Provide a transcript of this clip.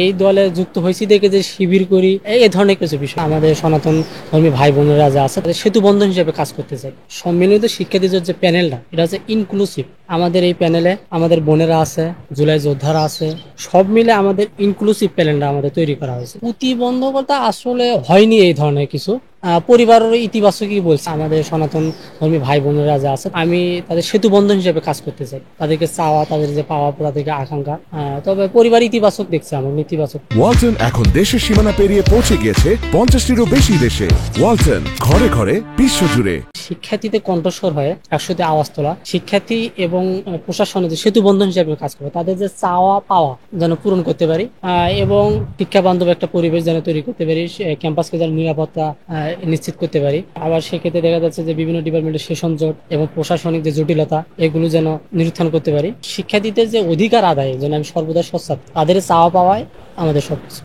এই দলে যুক্ত হয়েছি দেখে যে শিবির করি এই ধরনের কিছু বিষয় আমাদের সনাতন ধর্মী ভাই বোনেরা যা আছে তাদের সেতু বন্ধন হিসেবে কাজ করতে চাই। সম্মিলিত শিক্ষার্থীদের যে প্যানেলটা এটা হচ্ছে ইনক্লুসিভ। আমাদের এই প্যানেলে আমাদের বোনেরা আছে, জুলাই যোদ্ধারা আছে, সব মিলে আমাদের ইনক্লুসিভ প্যানেলটা আমাদের তৈরি করা হয়েছে। প্রতিবন্ধকতা আসলে হয়নি এই ধরনের কিছু, পরিবারের ইতিবাচকই বলছে। আমাদের সনাতন ধর্মী ভাই বোনেরা যা আছে আমি তাদের সেতু বন্ধন হিসেবে কাজ করতে চাই। তাদেরকে চাওয়া, তাদের যে পাওয়া, তাদেরকে আকাঙ্ক্ষা, তবে পরিবার ইতিবাচক দেখছে, আমার নেতিবাচক। ওয়ালটন এখন দেশের সীমানা পেরিয়ে পৌঁছে গিয়েছে 50টিরও বেশি দেশে। ওয়ালটন, ঘরে ঘরে বিশ্বজুড়ে। শিক্ষার্থীদের কণ্ঠস্বর হয়ে একসাথে আওয়াজ তোলা, শিক্ষার্থী এবং প্রশাসনের যে সেতু বন্ধন হিসেবে কাজ করে, তাদের যে চাওয়া পাওয়া যেন পূরণ করতে পারি, এবং শিক্ষা বান্ধব একটা পরিবেশ যেন তৈরি করতে পারি, ক্যাম্পাসকে যেন নিরাপত্তা নিশ্চিত করতে পারি। আবার সেক্ষেত্রে দেখা যাচ্ছে যে বিভিন্ন ডিপার্টমেন্টের সেশন জট এবং প্রশাসনিক যে জটিলতা এগুলো যেন নিরীক্ষণ করতে পারি। শিক্ষার্থীদের যে অধিকার আদায় যেন আমি সর্বদা সচ্ছাদ, তাদের চাওয়া পাওয়ায় আমাদের সবকিছু।